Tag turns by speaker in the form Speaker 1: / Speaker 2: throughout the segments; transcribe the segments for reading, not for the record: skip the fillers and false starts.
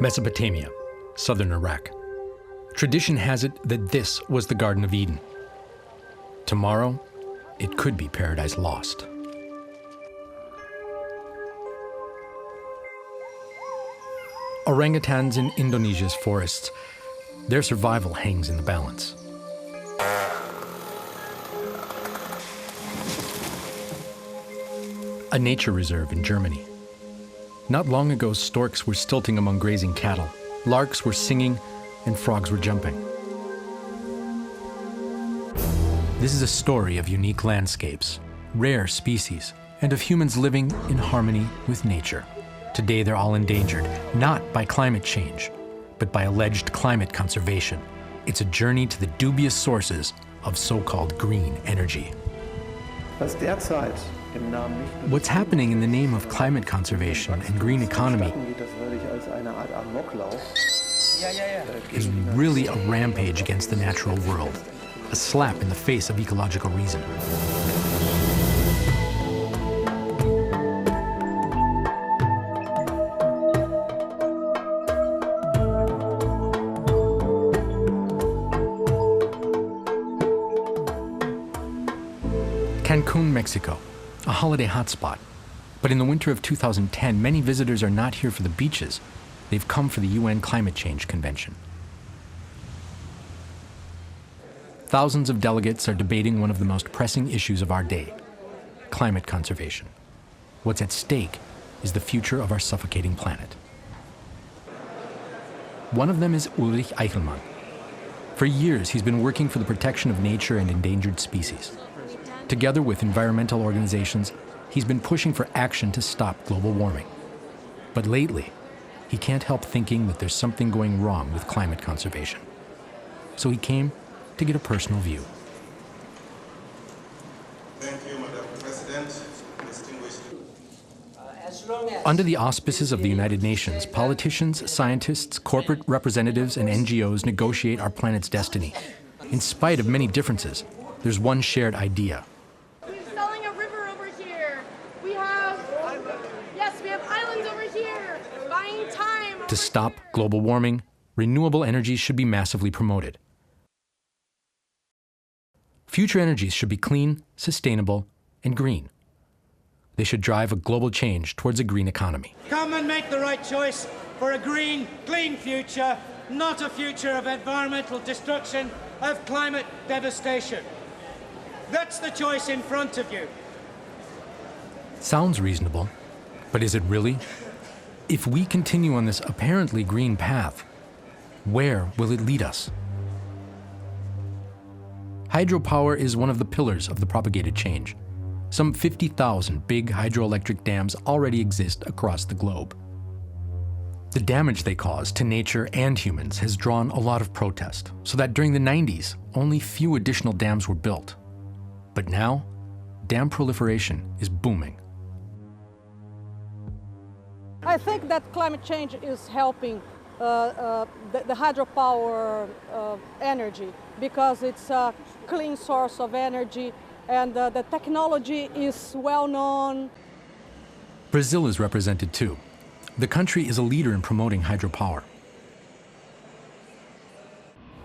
Speaker 1: Mesopotamia, southern Iraq. Tradition has it that this was the Garden of Eden. Tomorrow, it could be paradise lost. Orangutans in Indonesia's forests, their survival hangs in the balance. A nature reserve in Germany. Not long ago, storks were stilting among grazing cattle, larks were singing, and frogs were jumping. This is a story of unique landscapes, rare species, and of humans living in harmony with nature. Today they're all endangered, not by climate change, but by alleged climate conservation. It's a journey to the dubious sources of so-called green energy. What's happening in the name of climate conservation and green economy is really a rampage against the natural world, a slap in the face of ecological reason. Cancun, Mexico, a holiday hotspot. But in the winter of 2010, many visitors are not here for the beaches. They've come for the UN Climate Change Convention. Thousands of delegates are debating one of the most pressing issues of our day, climate conservation. What's at stake is the future of our suffocating planet. One of them is Ulrich Eichelmann. For years, he's been working for the protection of nature and endangered species. Together with environmental organizations, he's been pushing for action to stop global warming. But lately, he can't help thinking that there's something going wrong with climate conservation. So he came to get a personal view.
Speaker 2: Thank you, Madam President. Distinguished.
Speaker 1: Under the auspices of the United Nations, politicians, scientists, corporate representatives, and NGOs negotiate our planet's destiny. In spite of many differences, there's one shared idea. To stop global warming, renewable energies should be massively promoted. Future energies should be clean, sustainable, and green. They should drive a global change towards a green economy.
Speaker 3: Come and make the right choice for a green, clean future, not a future of environmental destruction, of climate devastation. That's the choice in front of you.
Speaker 1: Sounds reasonable, but is it really? If we continue on this apparently green path, where will it lead us? Hydropower is one of the pillars of the propagated change. Some 50,000 big hydroelectric dams already exist across the globe. The damage they cause to nature and humans has drawn a lot of protest, so that during the 90s, only few additional dams were built. But now, dam proliferation is booming.
Speaker 4: I think that climate change is helping the hydropower energy because it's a clean source of energy and the technology is well known.
Speaker 1: Brazil is represented too. The country is a leader in promoting hydropower.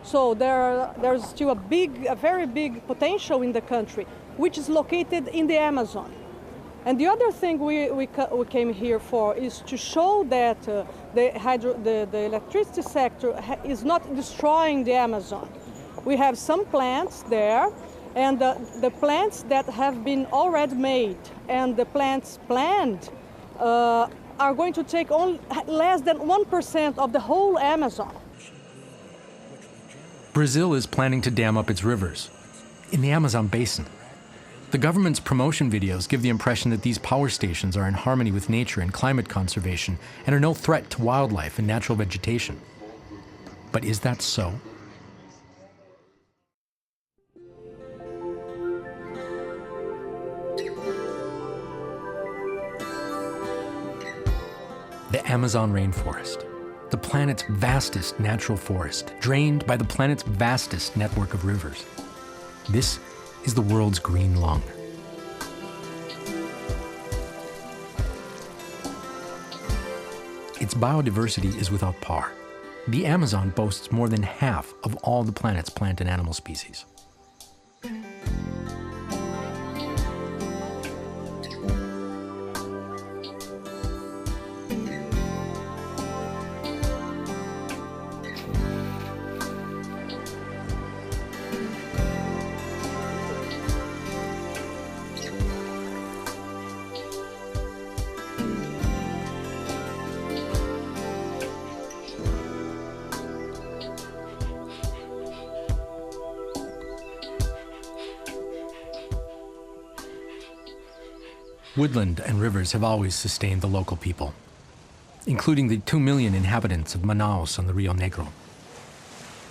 Speaker 4: So there's still a very big potential in the country, which is located in the Amazon. And the other thing we came here for is to show that the electricity sector is not destroying the Amazon. We have some plants there, and the plants that have been already made and the plants planned are going to take only less than 1% of the whole Amazon.
Speaker 1: Brazil is planning to dam up its rivers in the Amazon basin. The government's promotion videos give the impression that these power stations are in harmony with nature and climate conservation and are no threat to wildlife and natural vegetation. But is that so? The Amazon rainforest, the planet's vastest natural forest, drained by the planet's vastest network of rivers. This is the world's green lung. its biodiversity is without par. The Amazon boasts more than half of all the planet's plant and animal species. Woodland and rivers have always sustained the local people, including the 2 million inhabitants of Manaus on the Rio Negro.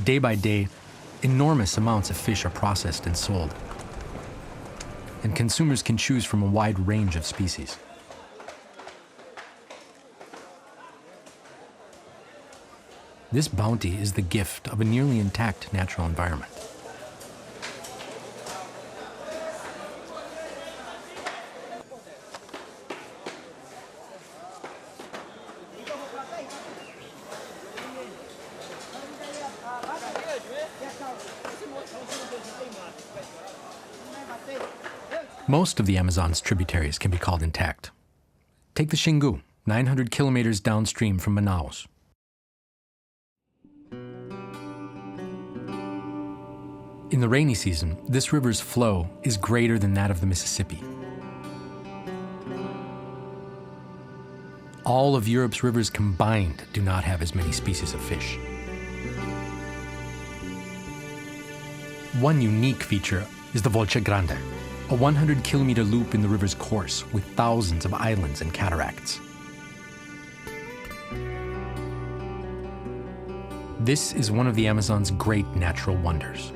Speaker 1: Day by day, enormous amounts of fish are processed and sold, and consumers can choose from a wide range of species. This bounty is the gift of a nearly intact natural environment. Most of the Amazon's tributaries can be called intact. Take the Xingu, 900 kilometers downstream from Manaus. In the rainy season, this river's flow is greater than that of the Mississippi. All of Europe's rivers combined do not have as many species of fish. One unique feature is the Volta Grande, a 100-kilometer loop in the river's course with thousands of islands and cataracts. This is one of the Amazon's great natural wonders.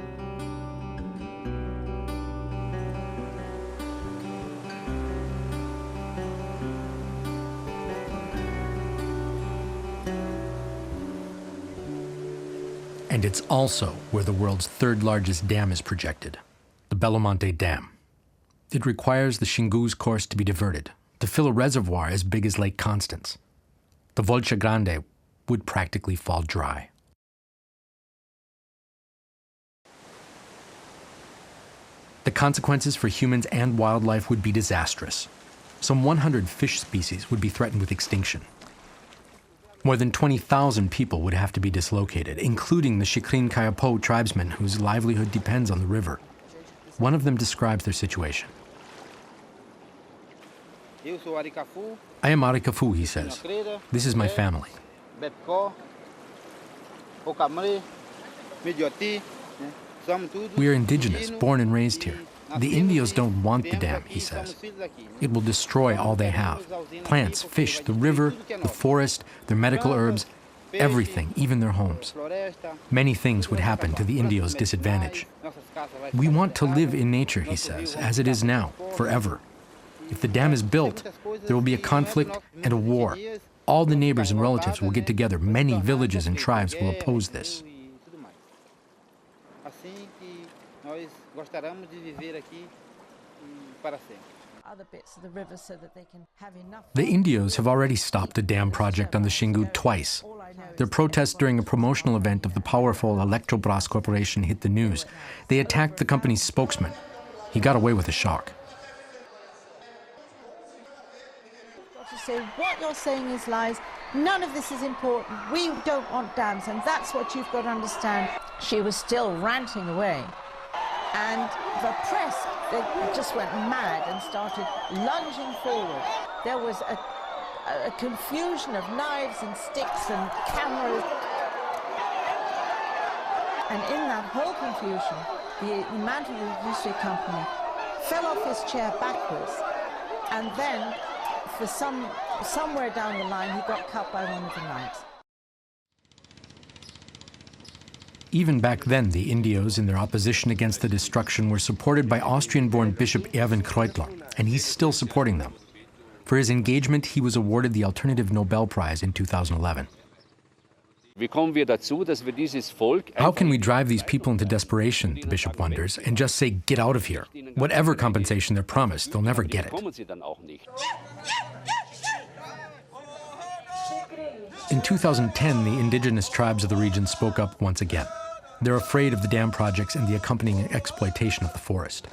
Speaker 1: And it's also where the world's third largest dam is projected, the Belo Monte Dam. It requires the Xingu's course to be diverted to fill a reservoir as big as Lake Constance. The Volta Grande would practically fall dry. The consequences for humans and wildlife would be disastrous. Some 100 fish species would be threatened with extinction. More than 20,000 people would have to be dislocated, including the Xikrin Kayapo tribesmen whose livelihood depends on the river. One of them describes their situation. I am Arikafu, he says. This is my family. We are indigenous, born and raised here. The Indios don't want the dam, he says. It will destroy all they have. Plants, fish, the river, the forest, their medical herbs, everything, even their homes. Many things would happen to the Indios' disadvantage. We want to live in nature, he says, as it is now, forever. If the dam is built, there will be a conflict and a war. All the neighbors and relatives will get together. Many villages and tribes will oppose this.
Speaker 5: Other bits of the river so that they can have enough.
Speaker 1: The Indios have already stopped a dam project on the Xingu twice. Their protests during a promotional event of the powerful Electrobras Corporation hit the news. They attacked the company's spokesman. He got away with a shock.
Speaker 5: So what you're saying is lies. None of this is important. We don't want dams, and that's what you've got to understand. She was still ranting away. And the press, they just went mad and started lunging forward. There was a confusion of knives and sticks and cameras. And in that whole confusion, the man from the industry company fell off his chair backwards, and then for somewhere down the line, he got cut by one of the knives.
Speaker 1: Even back then, the Indios, in their opposition against the destruction, were supported by Austrian-born Bishop Erwin Kreutler, and he's still supporting them. For his engagement, he was awarded the Alternative Nobel Prize in 2011. How can we drive these people into desperation, the bishop wonders, and just say, get out of here? Whatever compensation they're promised, they'll never get it. In 2010, the indigenous tribes of the region spoke up once again. They're afraid of the dam projects and the accompanying exploitation of the forest.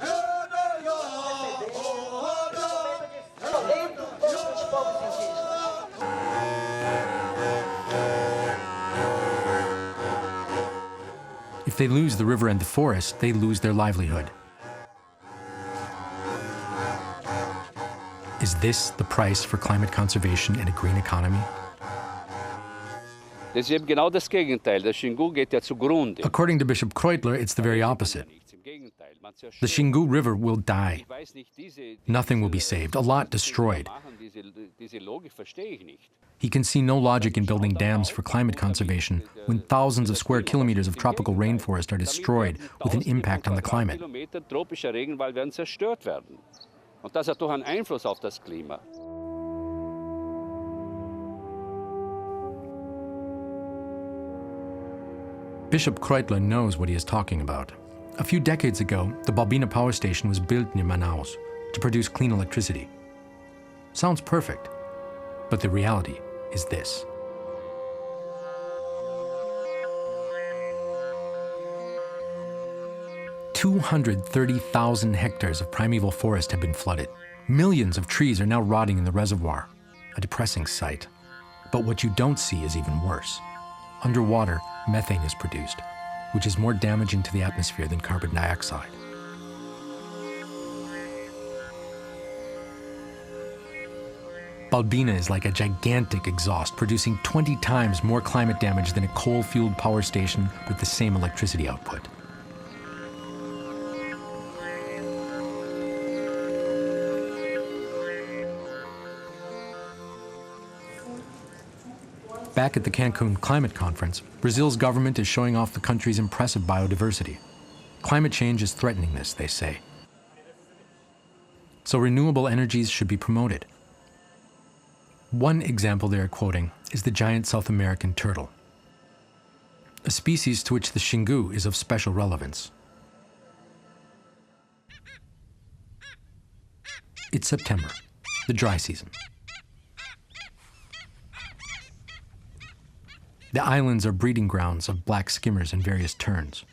Speaker 1: If they lose the river and the forest, they lose their livelihood. Is this the price for climate conservation and a green economy?
Speaker 6: According
Speaker 1: to Bishop Kreutler, it's the very opposite. The Xingu River will die. Nothing will be saved, a lot destroyed. He can see no logic in building dams for climate conservation when thousands of square kilometers of tropical rainforest are destroyed with an impact on the climate. Bishop Kreutler knows what he is talking about. A few decades ago, the Balbina power station was built near Manaus to produce clean electricity. Sounds perfect, but the reality is this. "230,000 hectares of primeval forest have been flooded. Millions of trees are now rotting in the reservoir. A depressing sight. But what you don't see is even worse. Underwater, methane is produced, which is more damaging to the atmosphere than carbon dioxide. Balbina is like a gigantic exhaust, producing 20 times more climate damage than a coal-fueled power station with the same electricity output. Back at the Cancun Climate Conference, Brazil's government is showing off the country's impressive biodiversity. Climate change is threatening this, they say. So renewable energies should be promoted. One example they are quoting is the giant South American turtle, a species to which the Xingu is of special relevance. It's September, the dry season. The islands are breeding grounds of black skimmers and various terns.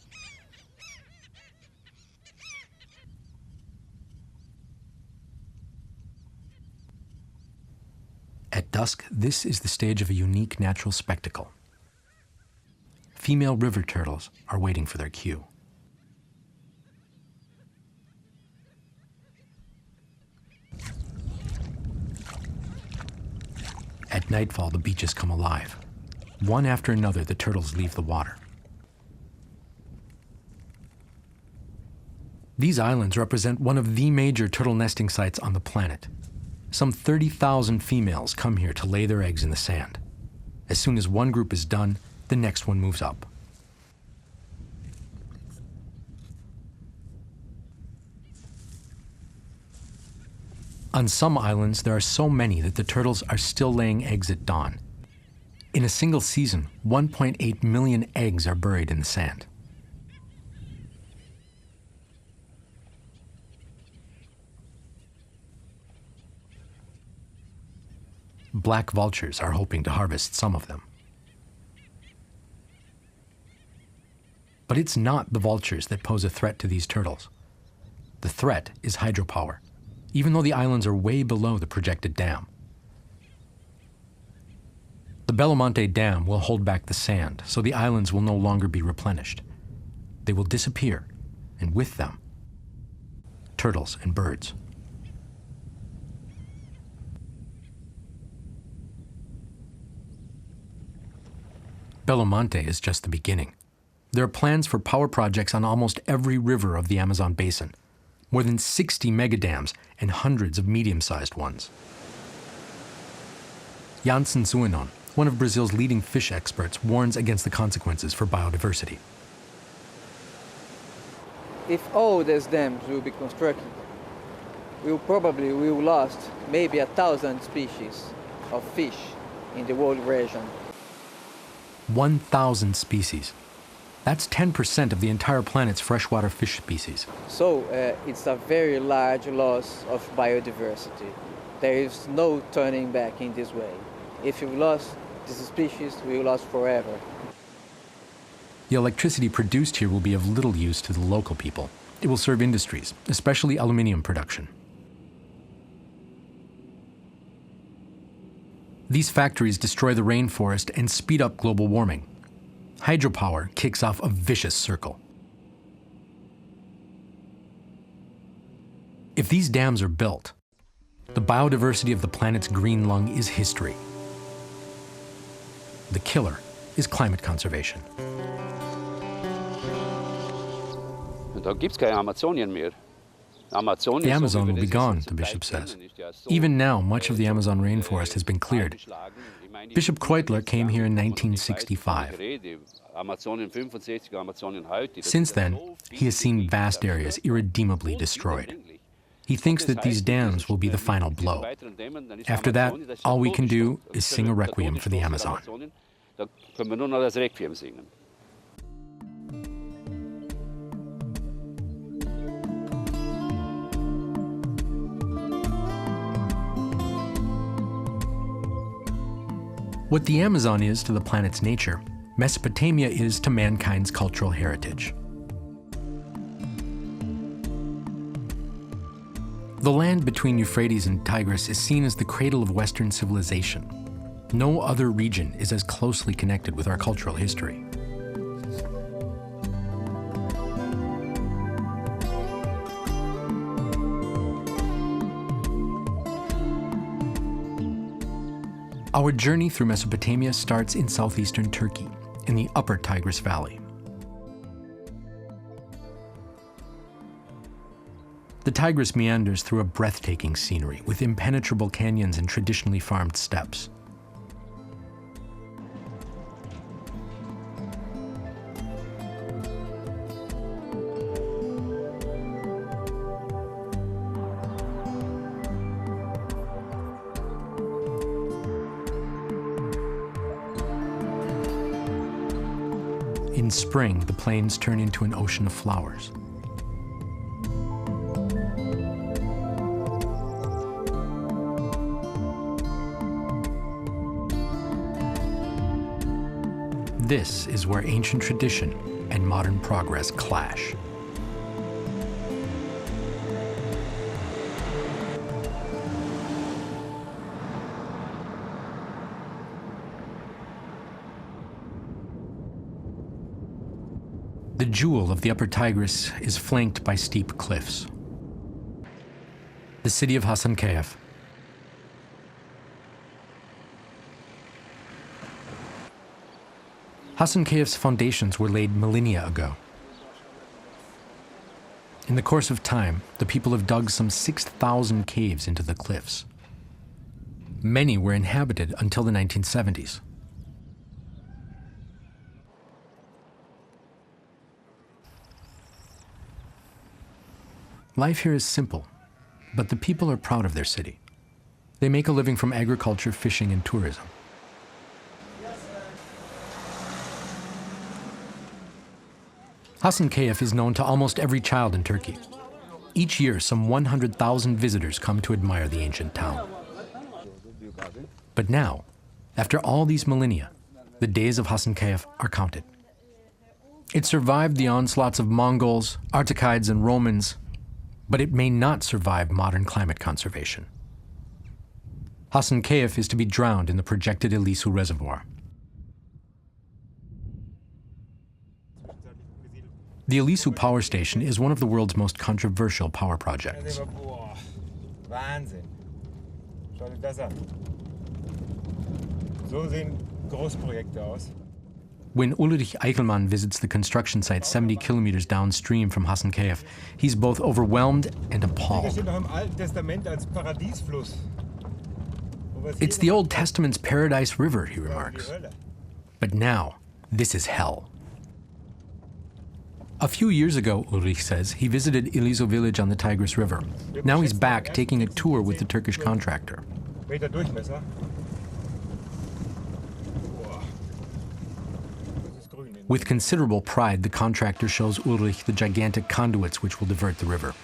Speaker 1: At dusk, this is the stage of a unique natural spectacle. Female river turtles are waiting for their cue. At nightfall, the beaches come alive. One after another, the turtles leave the water. These islands represent one of the major turtle nesting sites on the planet. Some 30,000 females come here to lay their eggs in the sand. As soon as one group is done, the next one moves up. On some islands, there are so many that the turtles are still laying eggs at dawn. In a single season, 1.8 million eggs are buried in the sand. Black vultures are hoping to harvest some of them. But it's not the vultures that pose a threat to these turtles. The threat is hydropower, even though the islands are way below the projected dam. The Belo Monte Dam will hold back the sand, so the islands will no longer be replenished. They will disappear, and with them, turtles and birds. Belo Monte is just the beginning. There are plans for power projects on almost every river of the Amazon basin, more than 60 megadams and hundreds of medium-sized ones. Janssen Suenon, one of Brazil's leading fish experts, warns against the consequences for biodiversity.
Speaker 7: If all these dams will be constructed, we will lost maybe 1,000 species of fish in the world region.
Speaker 1: 1,000 species. That's 10% of the entire planet's freshwater fish species.
Speaker 7: So it's a very large loss of biodiversity. There is no turning back in this way. If you lost This species will last forever.
Speaker 1: The electricity produced here will be of little use to the local people. It will serve industries, especially aluminium production. These factories destroy the rainforest and speed up global warming. Hydropower kicks off a vicious circle. If these dams are built, the biodiversity of the planet's green lung is history. The killer is climate conservation.
Speaker 6: Da gibt's keine Amazonien mehr.
Speaker 1: The Amazon will be gone, the bishop says. Even now, much of the Amazon rainforest has been cleared. Bishop Kreutler came here in 1965. Since then, he has seen vast areas irredeemably destroyed. He thinks that these dams will be the final blow. After that, all we can do is sing a requiem for the Amazon. What the Amazon is to the planet's nature, Mesopotamia is to mankind's cultural heritage. The land between Euphrates and Tigris is seen as the cradle of Western civilization. No other region is as closely connected with our cultural history. Our journey through Mesopotamia starts in southeastern Turkey, in the upper Tigris Valley. The Tigris meanders through a breathtaking scenery with impenetrable canyons and traditionally farmed steppes. In spring, the plains turn into an ocean of flowers. This is where ancient tradition and modern progress clash. The jewel of the Upper Tigris is flanked by steep cliffs. The city of Hasankeyf. Hasankeyf's foundations were laid millennia ago. In the course of time, the people have dug some 6,000 caves into the cliffs. Many were inhabited until the 1970s. Life here is simple, but the people are proud of their city. They make a living from agriculture, fishing, and tourism. Hasankeyf is known to almost every child in Turkey. Each year, some 100,000 visitors come to admire the ancient town. But now, after all these millennia, the days of Hasankeyf are counted. It survived the onslaughts of Mongols, Artakides, and Romans, but it may not survive modern climate conservation. Hasankeyf is to be drowned in the projected Ilisu Reservoir. The Ilisu Power Station is one of the world's most controversial power projects.
Speaker 8: Wahnsinn. Schau dir das an. So sehen Großprojekte aus.
Speaker 1: When Ulrich Eichelmann visits the construction site 70 kilometers downstream from Hasankeyf, he's both overwhelmed and
Speaker 8: Das
Speaker 1: appalled.
Speaker 8: steht noch im Alten Testament als Paradiesfluss.
Speaker 1: It's the Old Testament's Paradise River, he remarks.
Speaker 8: Hölle.
Speaker 1: But now, this is hell. A few years ago, Ulrich says, he visited Ilisu village on the Tigris River. Now he's back taking a tour with the Turkish contractor.
Speaker 8: Meter Durchmesser. Boah. Das ist grün.
Speaker 1: With considerable pride, the contractor shows Ulrich the gigantic conduits which will divert the river.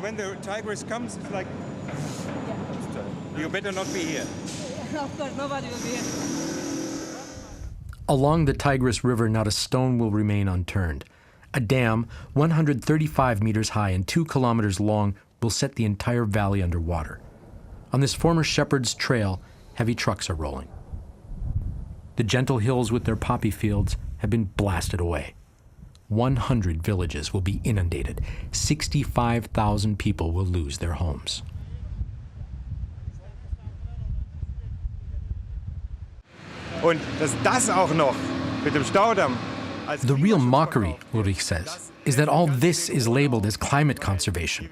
Speaker 8: And when the Tigris comes, it's like, you better not be here.
Speaker 4: Of course, nobody will be here.
Speaker 1: Along the Tigris River, not a stone will remain unturned. A dam 135 meters high and 2 kilometers long will set the entire valley underwater. On this former shepherd's trail, heavy trucks are rolling. The gentle hills with their poppy fields have been blasted away. 100 villages will be inundated. 65,000 people will lose their homes.
Speaker 8: Und dass das auch noch mit dem Staudamm.
Speaker 1: The real mockery, Ulrich says, is that all this is labeled as climate conservation.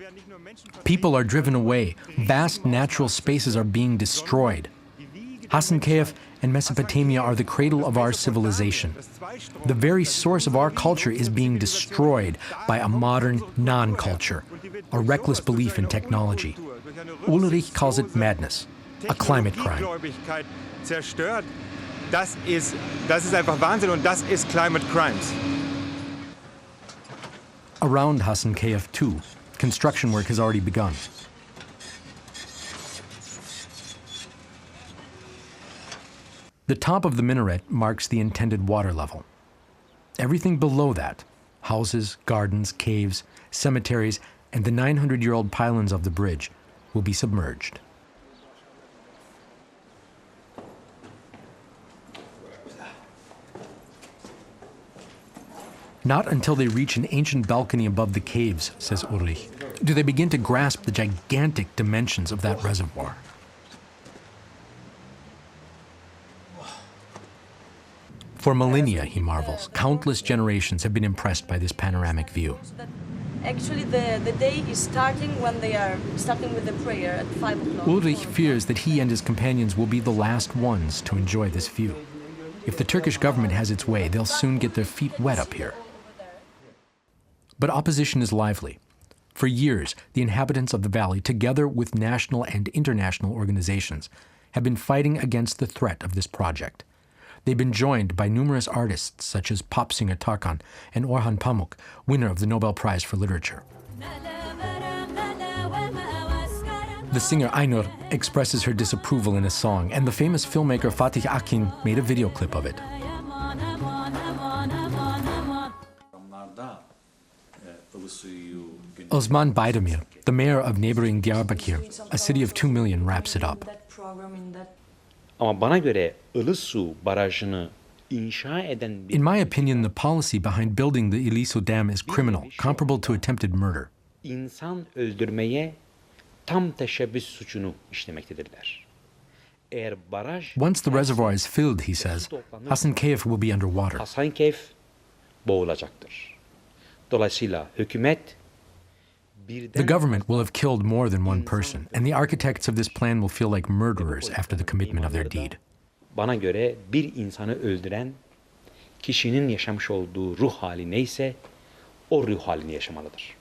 Speaker 1: People are driven away. Vast natural spaces are being destroyed. Hasankeyf and Mesopotamia are the cradle of our civilization. The very source of our culture is being destroyed by a modern non-culture, a reckless belief in technology. Ulrich calls it madness, a climate crime.
Speaker 8: Zerstört. Das ist einfach Wahnsinn und das ist climate crimes.
Speaker 1: Around Hasankeyf, too, construction work has already begun. The top of the minaret marks the intended water level. Everything below that, houses, gardens, caves, cemeteries, and the 900-year-old pylons of the bridge, will be submerged. Not until they reach an ancient balcony above the caves, says Ulrich, do they begin to grasp the gigantic dimensions of that reservoir. For millennia, he marvels, countless generations have been impressed by this panoramic view.
Speaker 9: Actually, the day is starting when they are starting with the prayer at 5 o'clock.
Speaker 1: Ulrich fears that he and his companions will be the last ones to enjoy this view. If the Turkish government has its way, they'll soon get their feet wet up here. But opposition is lively. For years, the inhabitants of the valley, together with national and international organizations, have been fighting against the threat of this project. They've been joined by numerous artists such as pop singer Tarkan and Orhan Pamuk, winner of the Nobel Prize for Literature. The singer Aynur expresses her disapproval in a song, and the famous filmmaker Fatih Akin made a video clip of it. Osman Baydemir, the mayor of neighboring Diyarbakir, a city of 2 million, wraps it up.
Speaker 10: Ama bana göre Ilısu barajını inşa eden
Speaker 1: In my opinion, the policy behind building the Ilisu Dam is criminal, comparable to attempted murder.
Speaker 10: insan öldürmeye tam teşebbüs suçunu işlemektedirler. Eğer baraj
Speaker 1: Once the reservoir is filled, he says, Hasankeyf will be underwater.
Speaker 10: Hasankeyf boğulacaktır. Dolayısıyla hükümet
Speaker 1: The government will have killed more than one person, and the architects of this plan will feel like murderers after the commitment of their deed.
Speaker 10: Bana göre bir insanı öldüren kişinin yaşamış olduğu ruh hali neyse o ruh halini yaşamalıdır.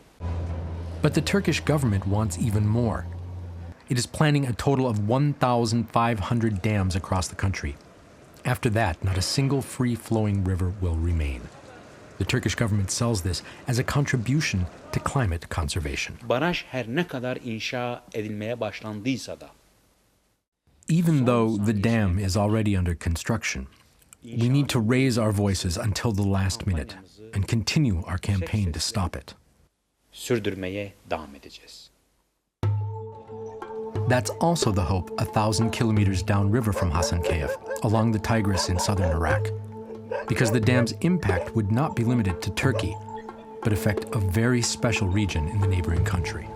Speaker 1: But the Turkish government wants even more. It is planning a total of 1,500 dams across the country. After that, not a single free-flowing river will remain. The Turkish government sells this as a contribution to climate conservation.
Speaker 10: Baraj her ne kadar inşa edilmeye başlandıysa da
Speaker 1: Even though the dam is already under construction, we need to raise our voices until the last minute and continue our campaign to stop it.
Speaker 10: sürdürmeye devam edeceğiz.
Speaker 1: That's also the hope 1,000 kilometers downriver from Hasankeyf, along the Tigris in southern Iraq. Because the dam's impact would not be limited to Turkey, but affect a very special region in the neighboring country.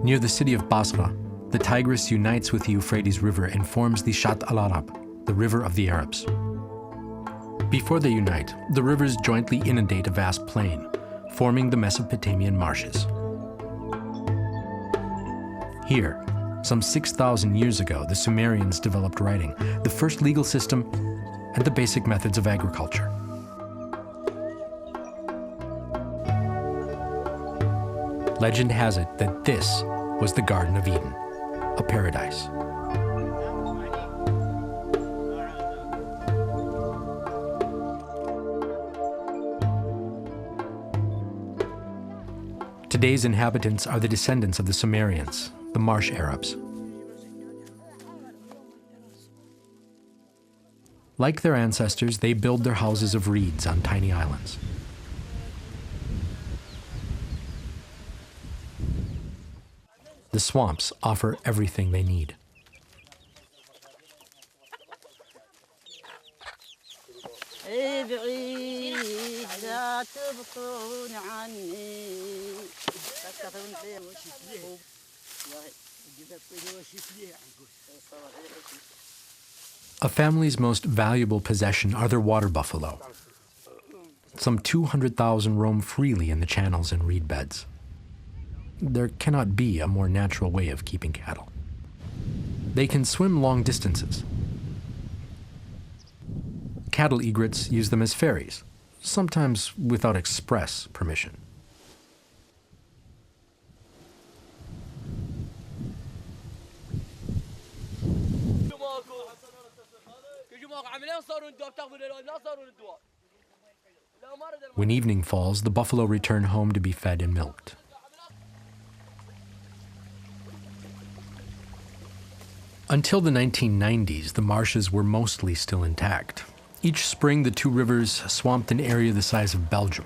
Speaker 1: Near the city of Basra, the Tigris unites with the Euphrates River and forms the Shat al-Arab, the river of the Arabs. Before they unite, the rivers jointly inundate a vast plain, forming the Mesopotamian marshes. Here, some 6,000 years ago, the Sumerians developed writing, the first legal system, and the basic methods of agriculture. Legend has it that this was the Garden of Eden, a paradise. Today's inhabitants are the descendants of the Sumerians, the marsh Arabs. Like their ancestors, they build their houses of reeds on tiny islands. The swamps offer everything they need. A family's most valuable possession are their water buffalo. Some 200,000 roam freely in the channels and reed beds. There cannot be a more natural way of keeping cattle. They can swim long distances. Cattle egrets use them as ferries, sometimes without express permission. When evening falls, the buffalo return home to be fed and milked. Until the 1990s, the marshes were mostly still intact. Each spring, the two rivers swamped an area the size of Belgium.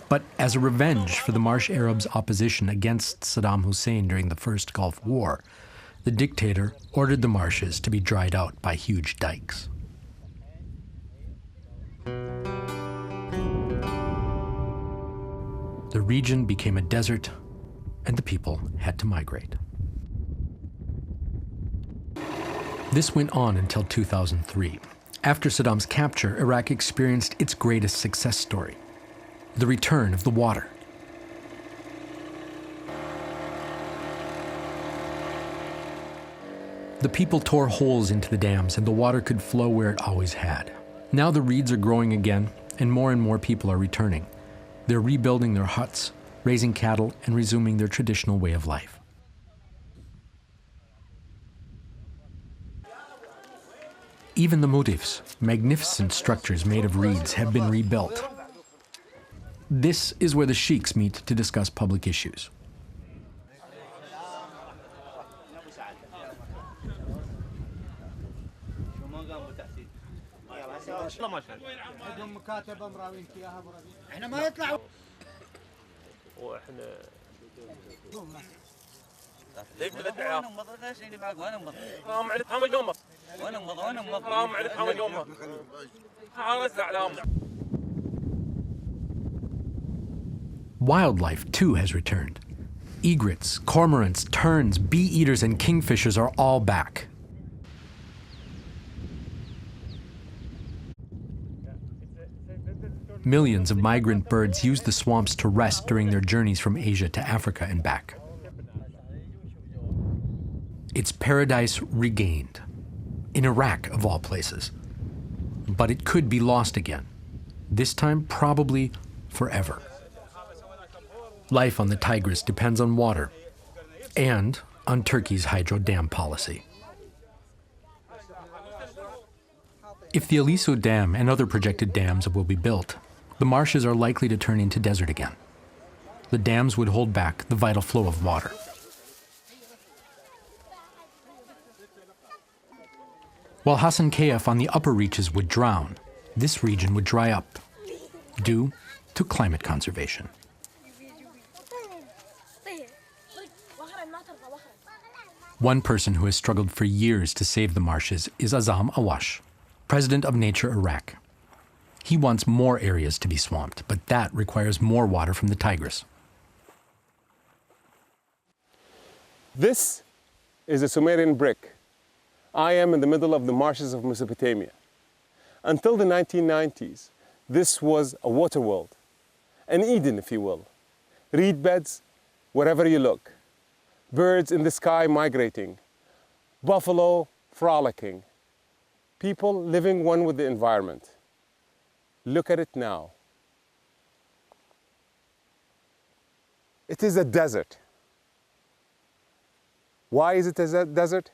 Speaker 1: But as a revenge for the marsh Arabs' opposition against Saddam Hussein during the First Gulf War, the dictator ordered the marshes to be dried out by huge dikes. The region became a desert, and the people had to migrate. This went on until 2003. After Saddam's capture, Iraq experienced its greatest success story, the return of the water. The people tore holes into the dams and the water could flow where it always had. Now the reeds are growing again and more people are returning. They're rebuilding their huts, raising cattle, and resuming their traditional way of life. Even the motifs, magnificent structures made of reeds, have been rebuilt. This is where the sheiks meet to discuss public issues. Wildlife, too, has returned. Egrets, cormorants, terns, bee-eaters, and kingfishers are all back. Millions of migrant birds use the swamps to rest during their journeys from Asia to Africa and back. It's paradise regained, in Iraq of all places. But it could be lost again, this time probably forever. Life on the Tigris depends on water and on Turkey's hydro dam policy. If the Aliso Dam and other projected dams will be built, the marshes are likely to turn into desert again. The dams would hold back the vital flow of water. While Hassan Kayaf on the upper reaches would drown, this region would dry up, due to climate conservation. One person who has struggled for years to save the marshes is Azam Awash, president of Nature Iraq. He wants more areas to be swamped, but that requires more water from the Tigris.
Speaker 11: This is a Sumerian brick. I am in the middle of the marshes of Mesopotamia. Until the 1990s, this was a water world, an Eden, if you will. Reed beds wherever you look, birds in the sky migrating, buffalo frolicking, people living one with the environment. Look at it now. It is a desert. Why is it a desert?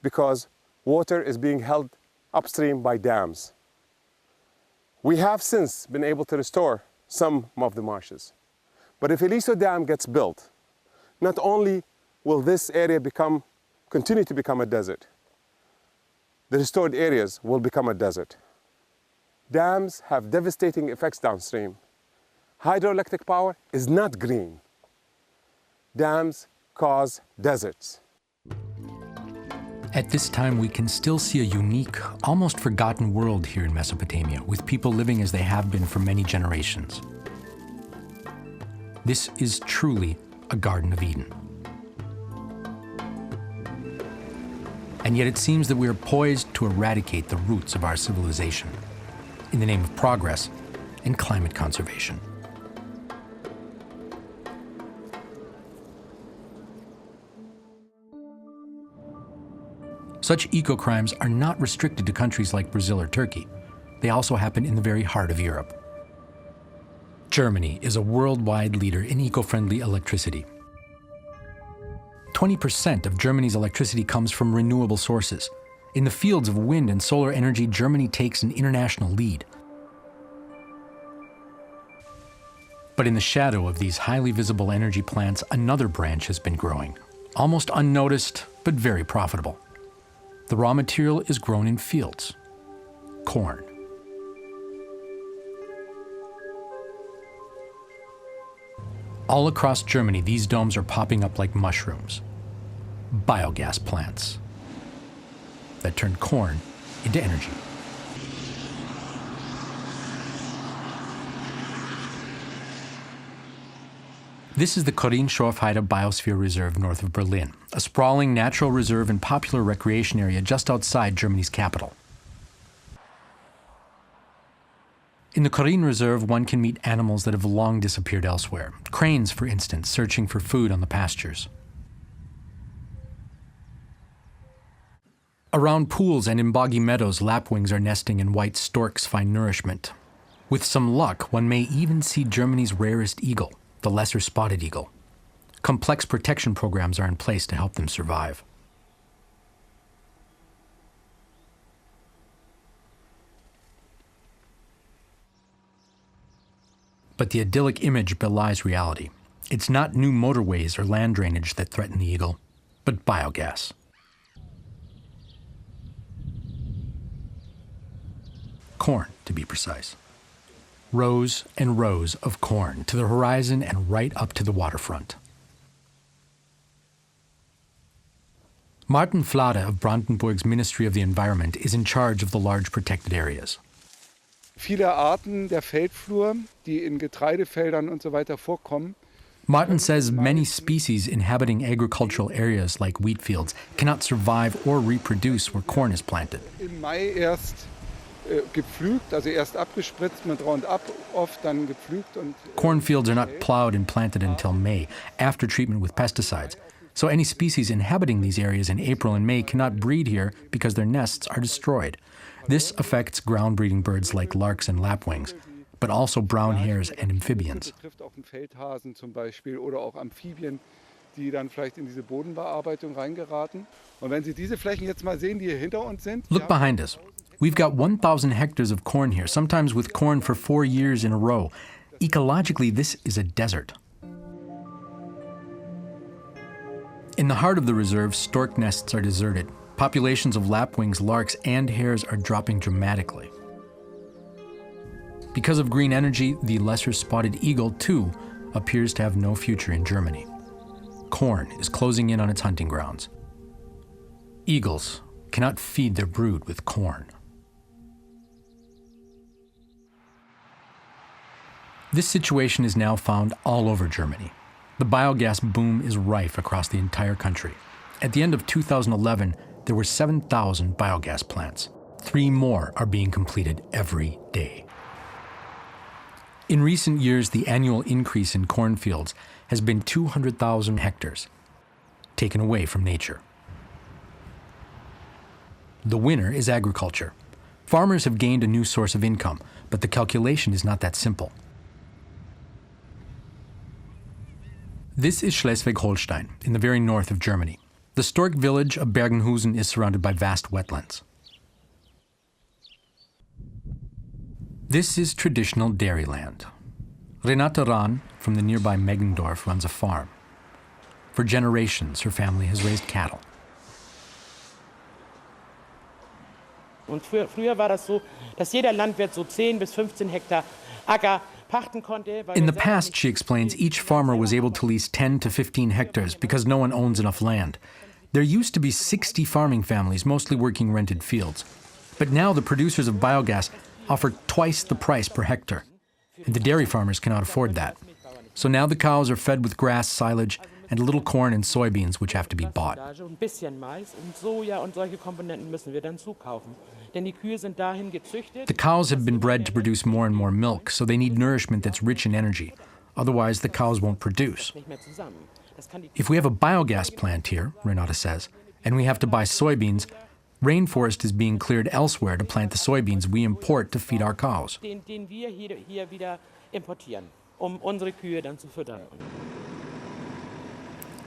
Speaker 11: Because water is being held upstream by dams. We have since been able to restore some of the marshes, But if Eliso Dam gets built, not only will this area continue to become a desert, the restored areas will become a desert. Dams have devastating effects downstream. Hydroelectric power is not green. Dams cause deserts.
Speaker 1: At this time, we can still see a unique, almost forgotten world here in Mesopotamia, with people living as they have been for many generations. This is truly a Garden of Eden. And yet it seems that we are poised to eradicate the roots of our civilization in the name of progress and climate conservation. Such eco-crimes are not restricted to countries like Brazil or Turkey. They also happen in the very heart of Europe. Germany is a worldwide leader in eco-friendly electricity. 20% of Germany's electricity comes from renewable sources. In the fields of wind and solar energy, Germany takes an international lead. But in the shadow of these highly visible energy plants, another branch has been growing, almost unnoticed, but very profitable. The raw material is grown in fields: corn. All across Germany, these domes are popping up like mushrooms. Biogas plants that turn corn into energy. This is the Cornfields Biosphere Reserve north of Berlin, a sprawling natural reserve and popular recreation area just outside Germany's capital. In the Corn Reserve, one can meet animals that have long disappeared elsewhere. Cranes, for instance, searching for food on the pastures. Around pools and in boggy meadows, lapwings are nesting and white storks find nourishment. With some luck, one may even see Germany's rarest eagle, the lesser spotted eagle. Complex protection programs are in place to help them survive. But the idyllic image belies reality. It's not new motorways or land drainage that threaten the eagle, but biogas. Corn, to be precise. Rows and rows of corn to the horizon and right up to the waterfront. Martin Flade of Brandenburg's Ministry of the Environment is in charge of the large protected areas.
Speaker 12: Viele Arten der Feldflur, die in Getreidefeldern und so weiter vorkommen.
Speaker 1: Martin says many species inhabiting agricultural areas like wheat fields cannot survive or reproduce where corn is planted.
Speaker 12: Im Mai erst gepflügt, also erst abgespritzt mit Roundup, oft dann gepflügt und
Speaker 1: cornfields are not plowed and planted until May, after treatment with pesticides. So any species inhabiting these areas in April and May cannot breed here because their nests are destroyed. This affects ground-breeding birds like larks and lapwings, but also brown hares and amphibians.
Speaker 12: betrifft auch einen Feldhasen zum Beispiel oder auch Amphibien, die dann vielleicht in diese Bodenbearbeitung reingeraten. Und wenn Sie diese Flächen jetzt mal sehen, die hier hinter uns sind.
Speaker 1: Look behind us. We've got 1,000 hectares of corn here, sometimes with corn for 4 years in a row. Ecologically, this is a desert. In the heart of the reserve, stork nests are deserted. Populations of lapwings, larks, and hares are dropping dramatically. Because of green energy, the lesser spotted eagle, too, appears to have no future in Germany. Corn is closing in on its hunting grounds. Eagles cannot feed their brood with corn. This situation is now found all over Germany. The biogas boom is rife across the entire country. At the end of 2011, there were 7,000 biogas plants. 3 more are being completed every day. In recent years, the annual increase in cornfields has been 200,000 hectares, taken away from nature. The winner is agriculture. Farmers have gained a new source of income, but the calculation is not that simple. This is Schleswig-Holstein, in the very north of Germany. The stork village of Bergenhusen is surrounded by vast wetlands. This is traditional dairy land. Renate Rahn from the nearby Meggendorf runs a farm. For generations, her family has raised cattle.
Speaker 13: Und früher war das so, dass jeder Landwirt so 10 bis 15 Hektar Acker pachten konnte.
Speaker 1: In the past, she explains, each farmer was able to lease 10 to 15 hectares because no one owns enough land. There used to be 60 farming families, mostly working rented fields. But now the producers of biogas offer twice the price per hectare, and the dairy farmers cannot afford that. So now the cows are fed with grass, silage, and a little corn and soybeans, which have to be bought.
Speaker 13: Ein bisschen Mais und Soja und solche Komponenten müssen wir dann zukaufen. Denn die Kühe sind dahin gezüchtet.
Speaker 1: The cows have been bred to produce more and more milk, so they need nourishment that's rich in energy. Otherwise, the cows won't produce. If we have a biogas plant here, Renate says, and we have to buy soybeans, rainforest is being cleared elsewhere to plant the soybeans we import to feed our cows.
Speaker 13: Den wir hier wieder importieren, unsere Kühe dann zu füttern.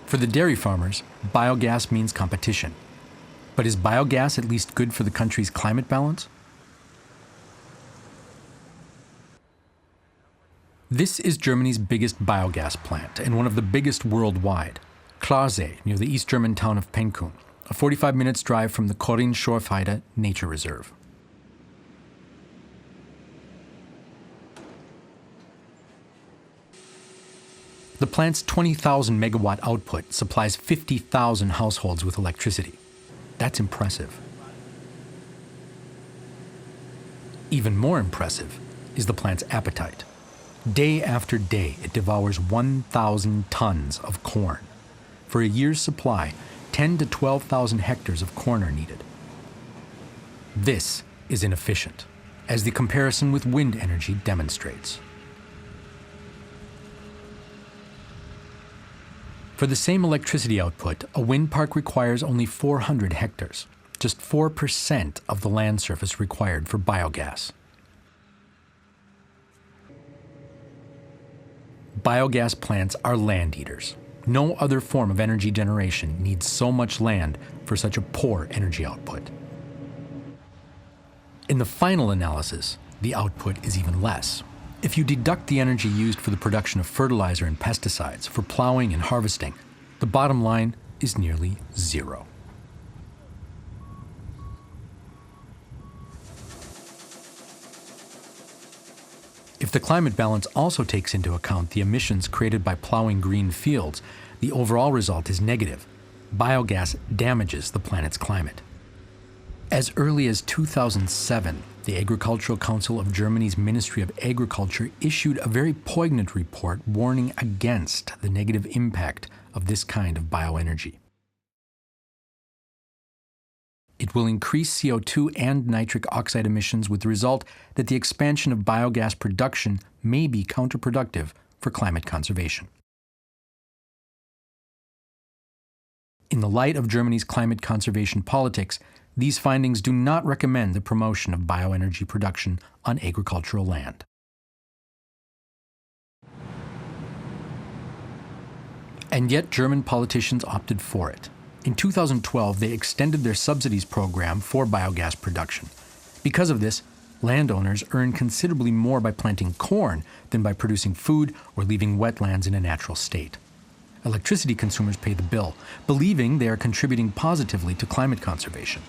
Speaker 1: For the dairy farmers, biogas means competition. But is biogas at least good for the country's climate balance? This is Germany's biggest biogas plant and one of the biggest worldwide, Klarsee, near the East German town of Penkun, a 45 minutes drive from the Korin-Schorfheide Nature Reserve. The plant's 20,000 megawatt output supplies 50,000 households with electricity. That's impressive. Even more impressive is the plant's appetite. Day after day, it devours 1,000 tons of corn. For a year's supply, 10 to 12,000 hectares of corn are needed. This is inefficient, as the comparison with wind energy demonstrates. For the same electricity output, a wind park requires only 400 hectares, just 4% of the land surface required for biogas. Biogas plants are land eaters. No other form of energy generation needs so much land for such a poor energy output. In the final analysis, the output is even less. If you deduct the energy used for the production of fertilizer and pesticides, for plowing and harvesting, the bottom line is nearly zero. If the climate balance also takes into account the emissions created by plowing green fields, the overall result is negative. Biogas damages the planet's climate. As early as 2007, the Agricultural Council of Germany's Ministry of Agriculture issued a very poignant report warning against the negative impact of this kind of bioenergy. It will increase CO2 and nitric oxide emissions with the result that the expansion of biogas production may be counterproductive for climate conservation. In the light of Germany's climate conservation politics, these findings do not recommend the promotion of bioenergy production on agricultural land. And yet German politicians opted for it. In 2012, they extended their subsidies program for biogas production. Because of this, landowners earn considerably more by planting corn than by producing food or leaving wetlands in a natural state. Electricity consumers pay the bill, believing they are contributing positively to climate conservation.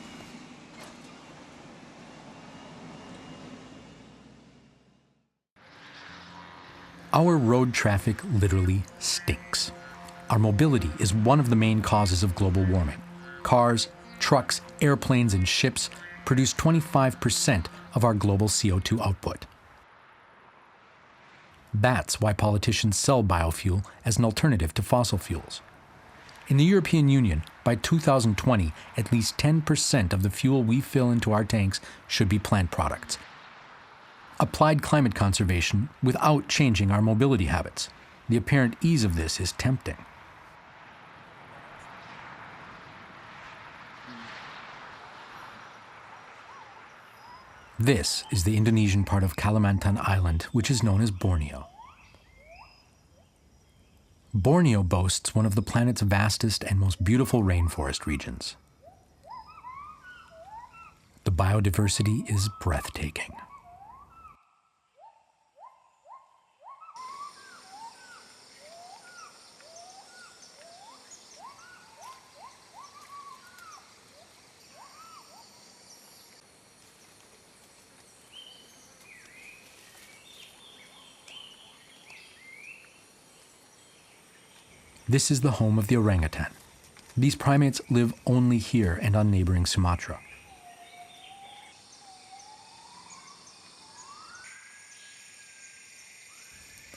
Speaker 1: Our road traffic literally stinks. Our mobility is one of the main causes of global warming. Cars, trucks, airplanes, and ships produce 25% of our global CO2 output. That's why politicians sell biofuel as an alternative to fossil fuels. In the European Union, by 2020, at least 10% of the fuel we fill into our tanks should be plant products. Applied climate conservation without changing our mobility habits. The apparent ease of this is tempting. This is the Indonesian part of Kalimantan Island, which is known as Borneo. Borneo boasts one of the planet's vastest and most beautiful rainforest regions. The biodiversity is breathtaking. This is the home of the orangutan. These primates live only here and on neighboring Sumatra.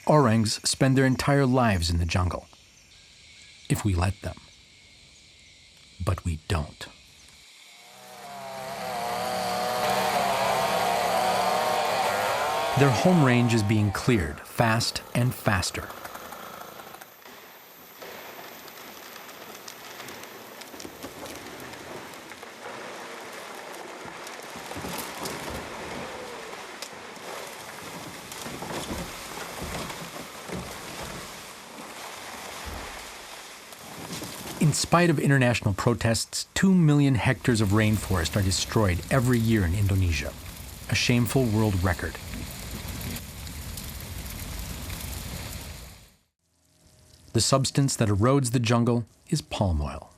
Speaker 1: Orangs spend their entire lives in the jungle, if we let them. But we don't. Their home range is being cleared fast and faster. In spite of international protests, 2 million hectares of rainforest are destroyed every year in Indonesia, a shameful world record. The substance that erodes the jungle is palm oil.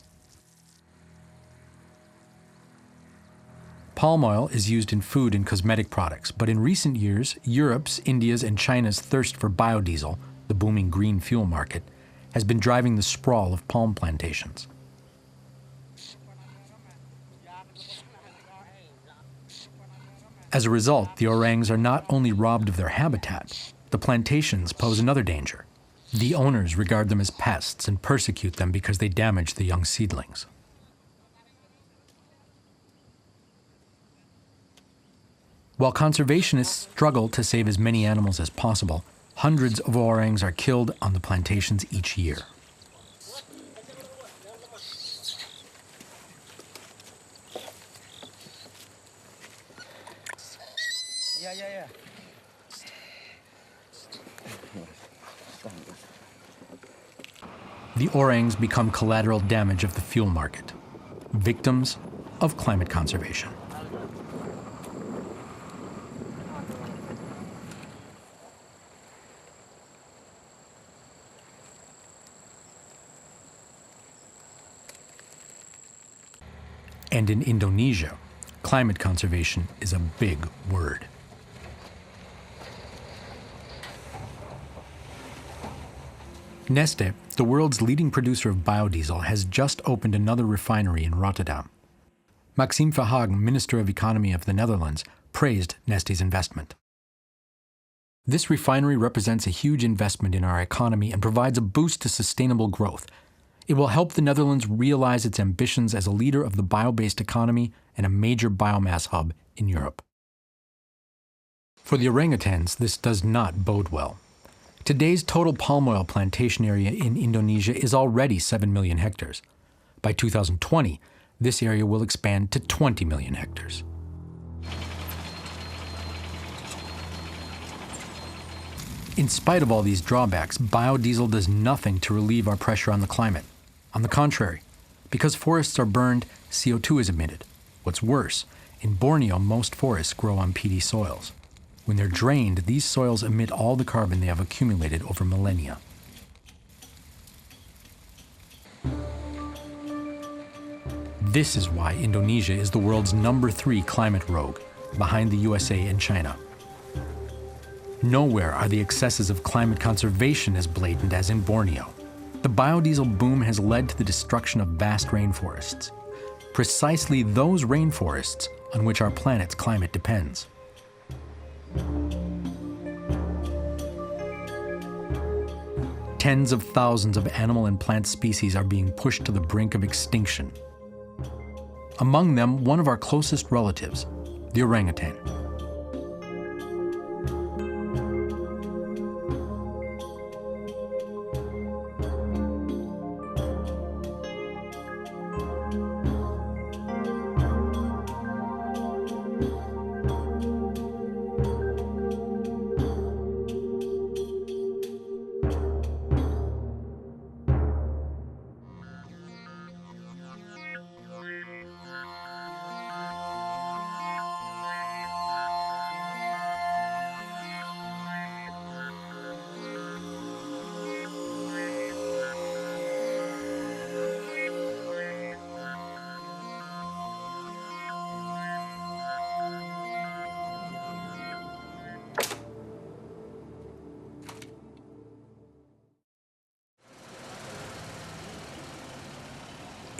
Speaker 1: Palm oil is used in food and cosmetic products, but in recent years, Europe's, India's, and China's thirst for biodiesel, the booming green fuel market, has been driving the sprawl of palm plantations. As a result, the orangs are not only robbed of their habitat, the plantations pose another danger. The owners regard them as pests and persecute them because they damage the young seedlings. While conservationists struggle to save as many animals as possible, hundreds of orangs are killed on the plantations each year. The orangs become collateral damage of the fuel market, victims of climate conservation. And in Indonesia, climate conservation is a big word. Neste, the world's leading producer of biodiesel, has just opened another refinery in Rotterdam. Maxime Verhagen, Minister of Economy of the Netherlands, praised Neste's investment. This refinery represents a huge investment in our economy and provides a boost to sustainable growth. It will help the Netherlands realize its ambitions as a leader of the bio-based economy and a major biomass hub in Europe. For the orangutans, this does not bode well. Today's total palm oil plantation area in Indonesia is already 7 million hectares. By 2020, this area will expand to 20 million hectares. In spite of all these drawbacks, biodiesel does nothing to relieve our pressure on the climate. On the contrary, because forests are burned, CO2 is emitted. What's worse, in Borneo, most forests grow on peaty soils. When they're drained, these soils emit all the carbon they have accumulated over millennia. This is why Indonesia is the world's #3 climate rogue, behind the USA and China. Nowhere are the excesses of climate conservation as blatant as in Borneo. The biodiesel boom has led to the destruction of vast rainforests, precisely those rainforests on which our planet's climate depends. Tens of thousands of animal and plant species are being pushed to the brink of extinction. Among them, one of our closest relatives, the orangutan.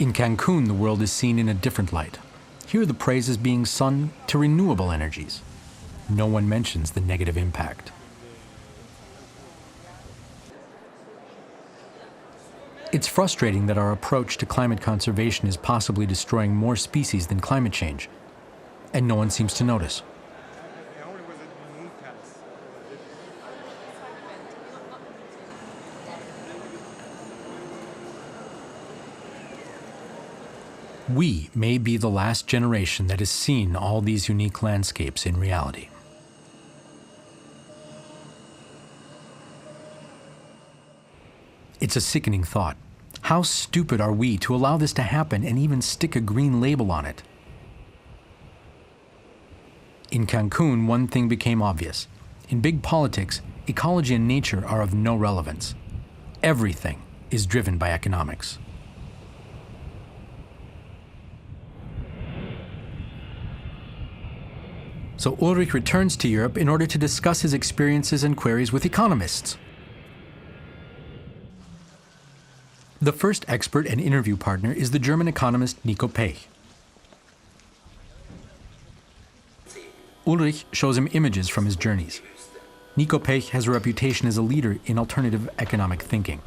Speaker 1: In Cancun, the world is seen in a different light. Here, the praise is being sung to renewable energies. No one mentions the negative impact. It's frustrating that our approach to climate conservation is possibly destroying more species than climate change, and no one seems to notice. We may be the last generation that has seen all these unique landscapes in reality. It's a sickening thought. How stupid are we to allow this to happen and even stick a green label on it? In Cancun, one thing became obvious. In big politics, ecology and nature are of no relevance. Everything is driven by economics. So Ulrich returns to Europe in order to discuss his experiences and queries with economists. The first expert and interview partner is the German economist Nico Pech. Ulrich shows him images from his journeys. Nico Pech has a reputation as a leader in alternative economic thinking.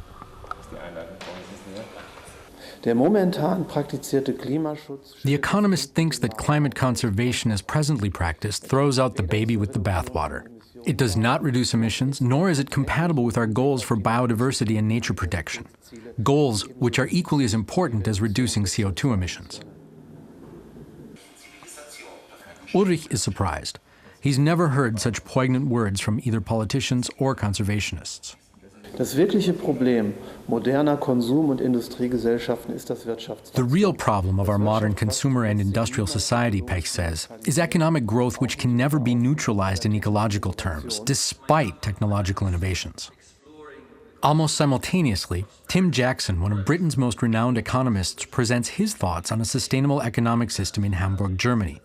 Speaker 14: Der momentan praktizierte Klimaschutz.
Speaker 1: The economist thinks that climate conservation as presently practiced throws out the baby with the bathwater. It does not reduce emissions, nor is it compatible with our goals for biodiversity and nature protection, goals which are equally as important as reducing CO2 emissions. Ulrich is surprised. He's never heard such poignant words from either politicians or conservationists.
Speaker 14: Das wirkliche Problem moderner Konsum- und Industriegesellschaften ist das Wirtschaftswachstum.
Speaker 1: The real problem of our modern consumer and industrial society, Pech says, is economic growth which can never be neutralized in ecological terms, despite technological innovations. Almost simultaneously, Tim Jackson, one of Britain's most renowned economists, presents his thoughts on a sustainable economic system in Hamburg, Germany.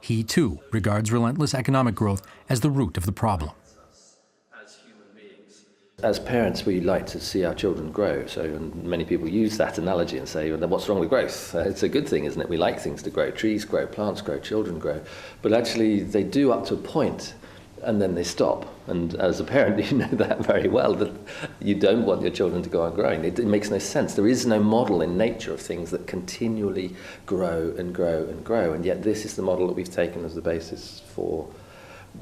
Speaker 1: He, too, regards relentless economic growth as the root of the problem.
Speaker 15: As parents, we like to see our children grow, so many people use that analogy and say, well, what's wrong with growth? It's a good thing, isn't it? We like things to grow. Trees grow, plants grow, children grow. But actually, they do up to a point, and then they stop. And as a parent, you know that very well, that you don't want your children to go on growing. It makes no sense. There is no model in nature of things that continually grow and grow and grow, and yet this is the model that we've taken as the basis for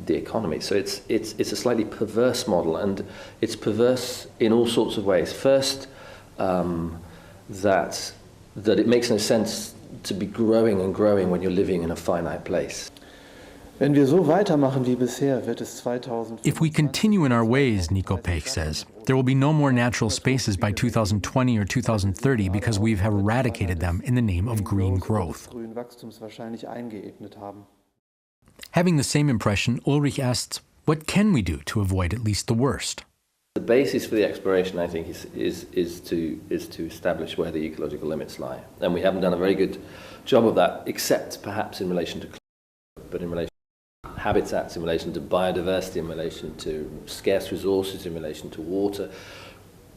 Speaker 15: the economy. So it's a slightly perverse model, and it's perverse in all sorts of ways. First, that it makes no sense to be growing and growing when you're living in a finite place.
Speaker 14: Wenn wir so weitermachen wie bisher, wird es 2000.
Speaker 1: If we continue in our ways, Nico Pech says, there will be no more natural spaces by 2020 or 2030 because we've eradicated them in the name of green growth. Having the same impression, Ulrich asks, what can we do to avoid at least the worst?
Speaker 15: The basis for the exploration, I think, is to establish where the ecological limits lie. And we haven't done a very good job of that, except perhaps in relation to climate, but in relation to habitats, in relation to biodiversity, in relation to scarce resources, in relation to water.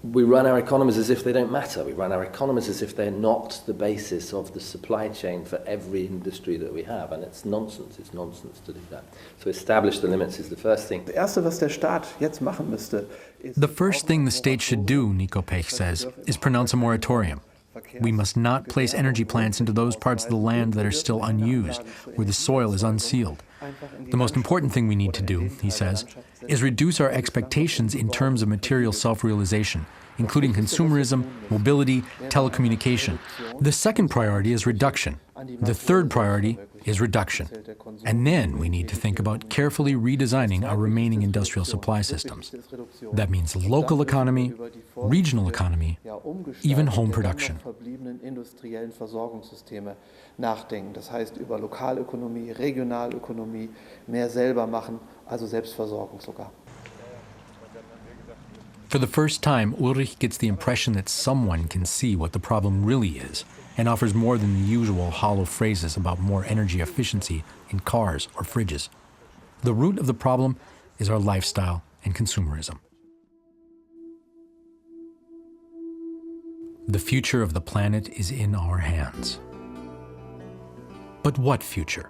Speaker 15: We run our economies as if they don't matter. We run our economies as if they're not the basis of the supply chain for every industry that we have. And it's nonsense to do that. So establish the limits is the first thing.
Speaker 14: Das Erste, was der Staat jetzt machen müsste,
Speaker 1: The first thing the state should do, Nico Pech says, is pronounce a moratorium. We must not place energy plants into those parts of the land that are still unused, where the soil is unsealed. The most important thing we need to do, he says, is reduce our expectations in terms of material self-realization, including consumerism, mobility, telecommunication. The second priority is reduction. The third priority is reduction. And then we need to think about carefully redesigning our remaining industrial supply systems. That means local economy, regional economy, even home production.
Speaker 14: Nachdenken. Das heißt über Lokalökonomie, Regionalökonomie, mehr selber machen, also Selbstversorgung sogar.
Speaker 1: For the first time, Ulrich gets the impression that someone can see what the problem really is and offers more than the usual hollow phrases about more energy efficiency in cars or fridges. The root of the problem is our lifestyle and consumerism. The future of the planet is in our hands. But what future?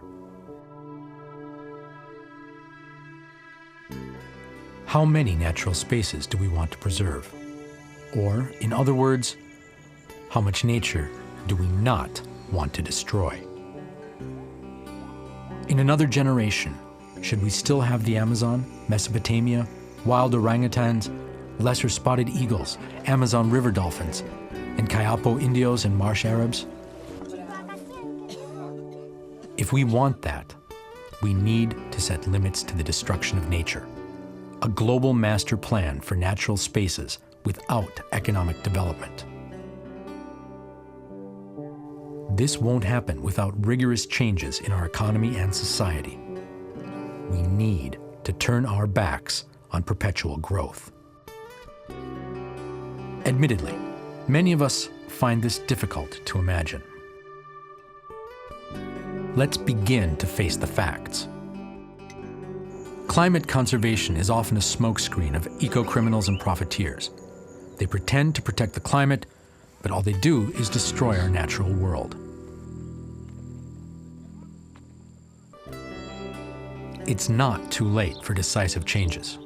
Speaker 1: How many natural spaces do we want to preserve? Or, in other words, how much nature do we not want to destroy? In another generation, should we still have the Amazon, Mesopotamia, wild orangutans, lesser spotted eagles, Amazon river dolphins, and Kayapo Indios and marsh Arabs? If we want that, we need to set limits to the destruction of nature. A global master plan for natural spaces without economic development. This won't happen without rigorous changes in our economy and society. We need to turn our backs on perpetual growth. Admittedly, many of us find this difficult to imagine. Let's begin to face the facts. Climate conservation is often a smokescreen of eco-criminals and profiteers. They pretend to protect the climate, but all they do is destroy our natural world. It's not too late for decisive changes.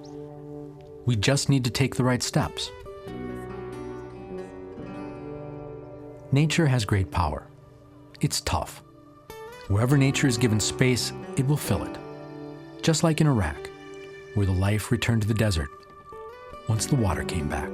Speaker 1: We just need to take the right steps. Nature has great power. It's tough. Wherever nature is given space, it will fill it. Just like in Iraq, where the life returned to the desert once the water came back.